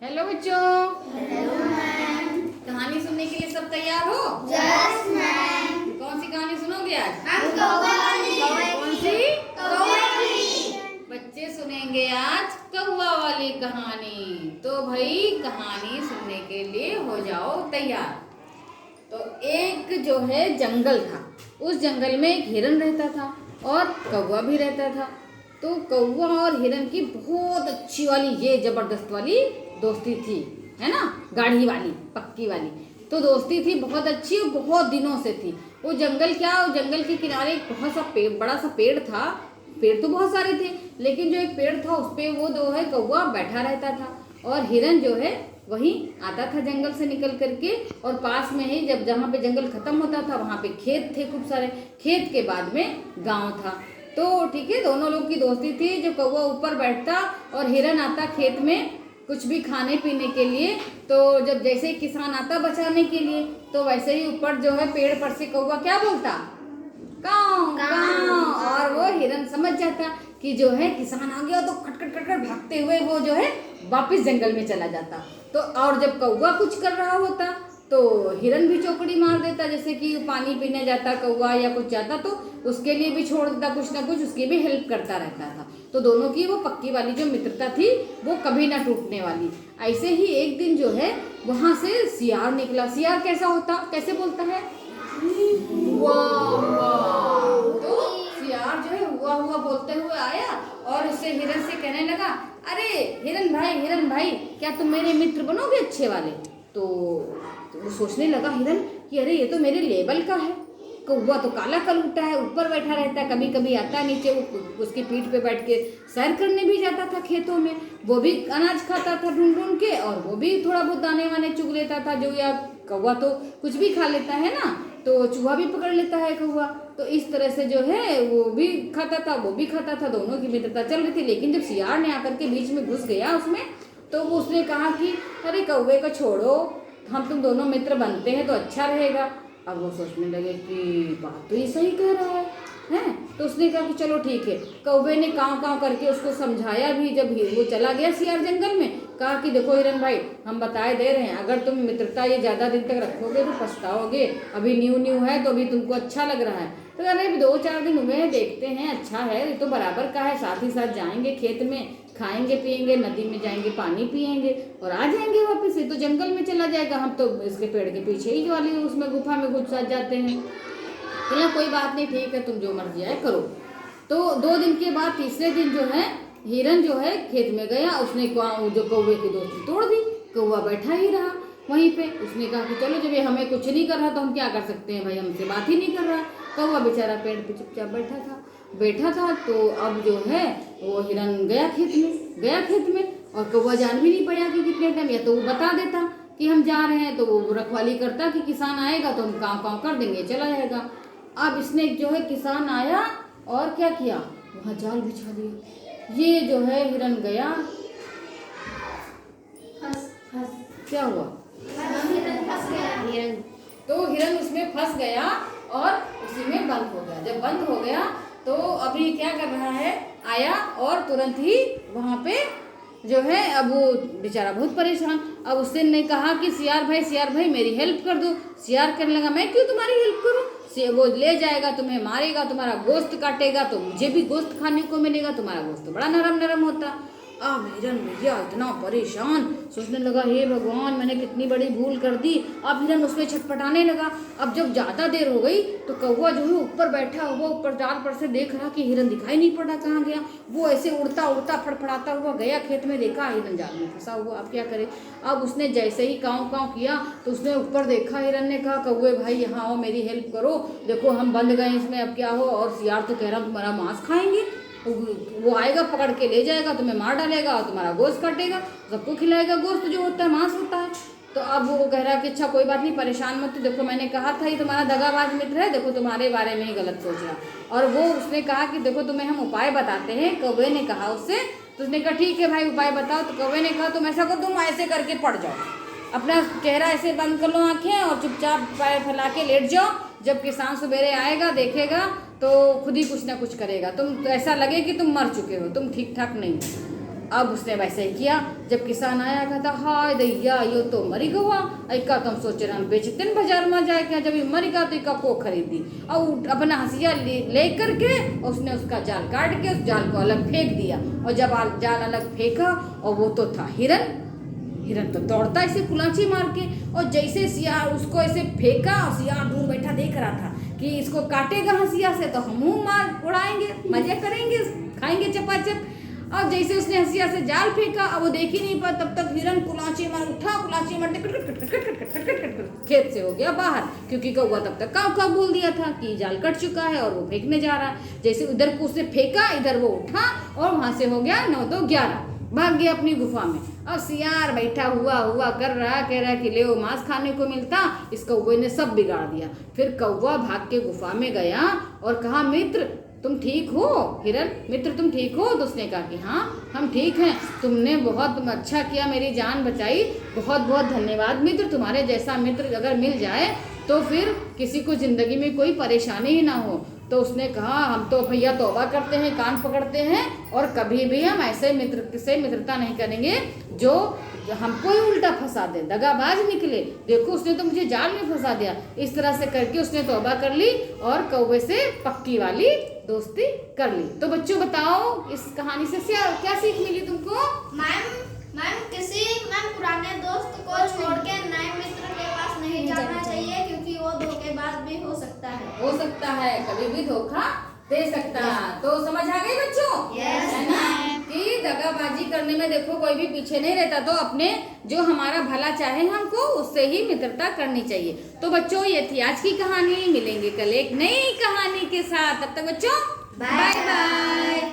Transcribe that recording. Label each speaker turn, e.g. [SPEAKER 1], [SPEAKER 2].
[SPEAKER 1] Hello बच्चों।
[SPEAKER 2] Hello ma'am.
[SPEAKER 1] कहानी सुनने के लिए सब तैयार हो?
[SPEAKER 2] Yes ma'am.
[SPEAKER 1] कौन सी कहानी सुनोगे आज?
[SPEAKER 2] हम कौवा
[SPEAKER 1] कौन सी?
[SPEAKER 2] वाली।
[SPEAKER 1] बच्चे सुनेंगे आज कौवा वाली कहानी। तो भाई कहानी सुनने के लिए हो जाओ तैयार। तो एक जो है जंगल था, उस जंगल में एक हिरन रहता था और कौवा भी रहता था। तो कौवा और हिरन की बहुत अच्छी वाली ये जबरदस्त वाली दोस्ती थी, है ना, गाढ़ी वाली पक्की वाली। तो दोस्ती थी बहुत अच्छी और बहुत दिनों से थी। वो जंगल जंगल के किनारे एक बहुत सा पेड़, बड़ा सा पेड़ था। पेड़ तो बहुत सारे थे, लेकिन जो एक पेड़ था उस पे वो जो है कौवा बैठा रहता था और हिरन जो है वहीं आता था जंगल से निकल करके। और पास में ही जब जहाँ पे जंगल खत्म होता था वहाँ पे खेत थे, खूब सारे खेत के बाद में गांव था। तो ठीक है, दोनों लोग की दोस्ती थी। जो कौवा ऊपर बैठता और हिरन आता खेत में कुछ भी खाने पीने के लिए। तो जब जैसे ही किसान आता बचाने के लिए, तो वैसे ही ऊपर जो है पेड़ पर से कौवा क्या बोलता, काऊ काऊ। और वो हिरन समझ जाता कि जो है किसान आ गया, तो खटखट खटखट भागते हुए वो जो है वापस जंगल में चला जाता। तो और जब कौवा कुछ कर रहा होता तो हिरन भी चौकड़ी मार देता, जैसे कि पानी पीने जाता कौवा या कुछ जाता तो उसके लिए भी छोड़ देता, कुछ ना कुछ उसकी भी हेल्प करता रहता था। तो दोनों की वो पक्की वाली जो मित्रता थी वो कभी ना टूटने वाली। ऐसे ही एक दिन जो है वहां से सियार निकला। सियार कैसा होता, कैसे बोलता है, वाह वाह। तो सियार जो है हुआ हुआ बोलते हुए आया और उससे हिरन से कहने लगा, अरे हिरन भाई क्या तुम मेरे मित्र बनोगे अच्छे वाले? तो वो सोचने लगा हिरन कि अरे ये तो मेरे लेवल का है। कौवा तो काला कलूटा है, ऊपर बैठा रहता है, कभी कभी आता है नीचे, उसकी पीठ पे बैठ के सैर करने भी जाता था खेतों में। वो भी अनाज खाता था ढूंढ ढूंढ के, और वो भी थोड़ा बहुत दाने वाने चुग लेता था। जो या कौवा तो कुछ भी खा लेता है ना, तो चूहा भी पकड़ लेता है कौवा। तो इस तरह से जो है वो भी खाता था वो भी खाता था, दोनों की मित्रता चल रही थी। लेकिन जब सियार ने आकर के बीच में घुस गया उसमें, तो वो उसने कहा कि अरे कौवे को छोड़ो, हम तुम दोनों मित्र बनते हैं तो अच्छा रहेगा। अब वो सोचने लगे कि बात तो ये सही कह रहा है। तो उसने कहा कि चलो ठीक है। कौवे ने काँव काँव करके उसको समझाया भी। जब वो चला गया सियार जंगल में, कहा कि देखो हिरन भाई, हम बताए दे रहे हैं, अगर तुम मित्रता ये ज़्यादा दिन तक रखोगे तो पछताओगे। अभी न्यू है तो अभी तुमको अच्छा लग रहा है, तो अरे 2-4 दिन हुए हैं, देखते हैं, अच्छा है ये तो बराबर का है। साथ ही साथ जाएंगे खेत में, खाएंगे पिएंगे, नदी में जाएंगे पानी पिएंगे और आ जाएंगे वापस। ये तो जंगल में चला जाएगा, हम तो इसके पेड़ के पीछे ही वाली उसमें गुफा में घुस जाते हैं। तो कोई बात नहीं, ठीक है, तुम जो मर्जी है करो। तो 2 दिन के बाद तीसरे दिन जो है हिरन जो है खेत में गया। उसने जो कौवे की दोस्ती तोड़ दी। कौवा बैठा ही रहा वहीं पे। उसने कहा कि चलो जब ये हमें कुछ नहीं कर रहा तो हम क्या कर सकते हैं भाई, हमसे बात ही नहीं कर रहा। कौवा बेचारा पेड़ पे चुपचाप बैठा था। तो अब जो है वो हिरन गया खेत में और कौवा जान भी नहीं पाया कि कितने टाइम, या तो वो बता देता कि हम जा रहे हैं, तो वो रखवाली करता कि किसान आएगा तो हम काम कर देंगे, चला जाएगा। अब इसने जो है किसान आया और क्या किया, वहाँ जाल बिछा दिया। ये जो है हिरन गया, क्या हुआ,
[SPEAKER 2] हिरन
[SPEAKER 1] तो हिरन उसमें फंस गया और उसी में बंद हो गया। जब बंद हो गया तो अभी क्या कर रहा है, आया और तुरंत ही वहाँ पे जो है, अब वो बेचारा बहुत परेशान। अब उसने ने कहा कि सियार भाई मेरी हेल्प कर दो। सियार कहने लगा, मैं क्यों तुम्हारी हेल्प करूं? वो ले जाएगा, तुम्हें मारेगा, तुम्हारा गोश्त काटेगा, तो मुझे भी गोश्त खाने को मिलेगा, तुम्हारा गोश्त तो बड़ा नरम नरम होता। अब हिरन भैया इतना परेशान, सोचने लगा हे भगवान मैंने कितनी बड़ी भूल कर दी। अब हिरन उसमें छटपटाने लगा। अब जब ज़्यादा देर हो गई तो कौवा जो है ऊपर बैठा हुआ ऊपर डाल पर से देख रहा कि हिरन दिखाई नहीं पड़ा, कहाँ गया। वो ऐसे उड़ता उड़ता फड़फड़ाता हुआ गया खेत में, देखा हिरन जाल में फंसा हुआ। अब क्या करे, अब उसने जैसे ही काँव काँव किया तो उसने ऊपर देखा। हिरन ने कहा, कौवे भाई यहाँ आओ, मेरी हेल्प करो, देखो हम बंद गए इसमें, अब क्या हो। और सियार तो कह रहा तुम्हारा मांस खाएंगे, वो आएगा पकड़ के ले जाएगा, तुम्हें मार डालेगा और तुम्हारा गोश्त काटेगा, सबको खिलाएगा, गोश्त जो होता है मांस होता है। तो अब वो कह रहा कि अच्छा कोई बात नहीं, परेशान मत, देखो मैंने कहा था ये तुम्हारा दगाबाज मित्र है, देखो तुम्हारे बारे में ही गलत सोच रहा। और वो उसने कहा कि देखो तुम्हें हम उपाय बताते हैं, कौवे ने कहा उससे। तो उसने कहा ठीक है भाई उपाय बताओ। तो कौवे ने कहा तुम ऐसा करो, तुम ऐसे करके पड़ जाओ, अपना चेहरा ऐसे बंद कर लो आँखें और चुपचाप पैर फैला के लेट जाओ। जब किसान सवेरे आएगा देखेगा तो खुद ही कुछ ना कुछ करेगा, तुम तो ऐसा लगे कि तुम मर चुके हो, तुम ठीक ठाक नहीं हो। अब उसने वैसे ही किया। जब किसान आया कहता हाय दैया यो तो मरी गवा, ऐका तुम सोच रहे बेचते न बाजार में जाए क्या, जब ये मरी गया तो इका को खरीदी और अपना हंसिया ले करके उसने उसका जाल काट के उस जाल को अलग फेंक दिया। और जब जाल अलग फेंका और वो तो था हिरन। हिरन तो दौड़ता ऐसे कुलाची मार के, और जैसे सियार उसको ऐसे फेंका और सियार दूर बैठा देख रहा था कि इसको काटेगा हंसिया से तो हम मार उड़ाएंगे, मजे करेंगे, खाएंगे चपाचप। और जैसे उसने हंसिया से जाल फेंका अब वो देख ही नहीं पाया, तब तक हिरन कुलाची मार उठा, कुलाची मारते खेत से हो गया बाहर, क्योंकि कौवा तब तक काव काव बोल दिया था कि जाल कट चुका है और वो फेंकने जा रहा है। जैसे उधर उसने फेंका इधर वो उठा और वहां से हो गया 9 2 11, भाग गया अपनी गुफा में। अब सियार बैठा हुआ कर रहा, कह रहा कि ले मांस खाने को मिलता, इस कौवे ने सब बिगाड़ दिया। फिर कौवा भाग के गुफा में गया और कहा मित्र तुम ठीक हो? हिरन मित्र तुम ठीक हो? तो उसने कहा कि हाँ हम ठीक हैं, तुमने बहुत अच्छा किया, मेरी जान बचाई, बहुत बहुत धन्यवाद मित्र। तुम्हारे जैसा मित्र अगर मिल जाए तो फिर किसी को जिंदगी में कोई परेशानी ही ना हो। तो उसने कहा हम तो भैया तौबा करते हैं, कान पकड़ते हैं, और कभी भी हम ऐसे मित्र से मित्रता नहीं करेंगे जो हमको ही उल्टा फंसा दे, दगाबाज निकले। देखो उसने तो मुझे जाल में फंसा दिया। इस तरह से करके उसने तौबा कर ली और कौवे से पक्की वाली दोस्ती कर ली। तो बच्चों बताओ इस कहानी से क्या सीख मिली तुमको?
[SPEAKER 2] मैम किसी पुराने दोस्त को छोड़ के नए मित्र के पास नहीं जाना चाहिए, क्योंकि वो धोखेबाज भी हो सकता है,
[SPEAKER 1] कभी भी धोखा दे सकता है। तो समझ आ गई बच्चों?
[SPEAKER 2] Yes,
[SPEAKER 1] है ना कि दगाबाजी करने में देखो कोई भी पीछे नहीं रहता, तो अपने जो हमारा भला चाहे हमको उससे ही मित्रता करनी चाहिए। तो बच्चों ये थी आज की कहानी, मिलेंगे कल एक नई कहानी के साथ, तब तक बच्चों बाय बाय।